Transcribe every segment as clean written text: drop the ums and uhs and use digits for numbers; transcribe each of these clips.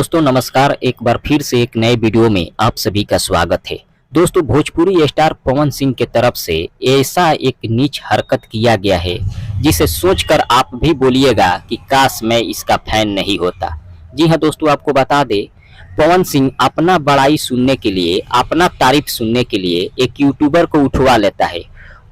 दोस्तों नमस्कार। एक बार फिर से एक नए वीडियो में आप सभी का स्वागत है। दोस्तों भोजपुरी स्टार पवन सिंह के तरफ से ऐसा एक नीच हरकत किया गया है जिसे सोचकर आप भी बोलिएगा कि काश मैं इसका फैन नहीं होता। जी हाँ दोस्तों, आपको बता दे, पवन सिंह अपना बड़ाई सुनने के लिए, अपना तारीफ सुनने के लिए एक यूट्यूबर को उठवा लेता है।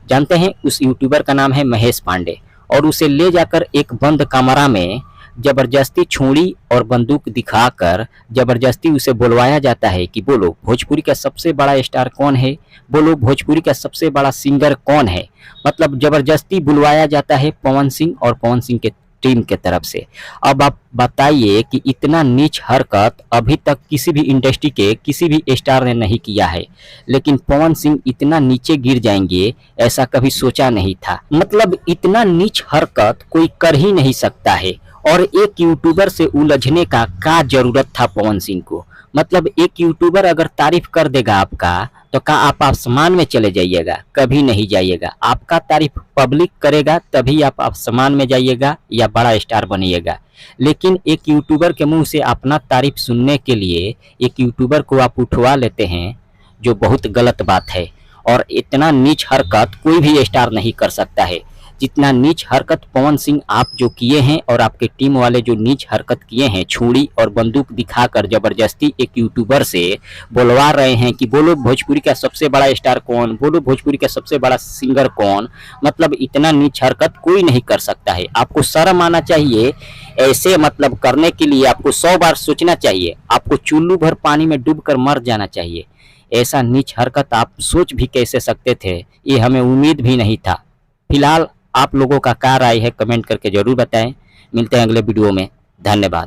जानते हैं उस यूट्यूबर का नाम है महेश पांडे, और उसे ले जाकर एक बंद कमरा में जबरदस्ती छुरी और बंदूक दिखाकर जबरदस्ती उसे बुलवाया जाता है कि बोलो भोजपुरी का सबसे बड़ा स्टार कौन है, बोलो भोजपुरी का सबसे बड़ा सिंगर कौन है। मतलब जबरदस्ती बुलवाया जाता है पवन सिंह और पवन सिंह के टीम के तरफ से। अब आप बताइए कि इतना नीच हरकत अभी तक किसी भी इंडस्ट्री के किसी भी स्टार ने नहीं किया है, लेकिन पवन सिंह इतना नीचे गिर जाएंगे ऐसा कभी सोचा नहीं था। मतलब इतना नीच हरकत कोई कर ही नहीं सकता है, और एक यूट्यूबर से उलझने का क्या जरूरत था पवन सिंह को। मतलब एक यूट्यूबर अगर तारीफ कर देगा आपका तो क्या आप आसमान में चले जाइएगा? कभी नहीं जाइएगा। आपका तारीफ पब्लिक करेगा तभी आप आसमान में जाइएगा या बड़ा स्टार बनिएगा। लेकिन एक यूट्यूबर के मुंह से अपना तारीफ सुनने के लिए एक यूट्यूबर को आप उठवा लेते हैं, जो बहुत गलत बात है। और इतना नीच हरकत कोई भी स्टार नहीं कर सकता है जितना नीच हरकत पवन सिंह आप जो किए हैं, और आपके टीम वाले जो नीच हरकत किए हैं, छुरी और बंदूक दिखाकर जबरदस्ती एक यूट्यूबर से बुलवा रहे हैं कि बोलो भोजपुरी का सबसे बड़ा स्टार कौन, बोलो भोजपुरी का सबसे बड़ा सिंगर कौन। मतलब इतना नीच हरकत कोई नहीं कर सकता है। आपको शर्म आना चाहिए। ऐसे मतलब करने के लिए आपको 100 बार सोचना चाहिए। आपको चुल्लू भर पानी में डूबकर मर जाना चाहिए। ऐसा नीच हरकत आप सोच भी कैसे सकते थे, ये हमें उम्मीद भी नहीं था। फिलहाल आप लोगों का क्या राय है कमेंट करके जरूर बताएं। मिलते हैं अगले वीडियो में। धन्यवाद।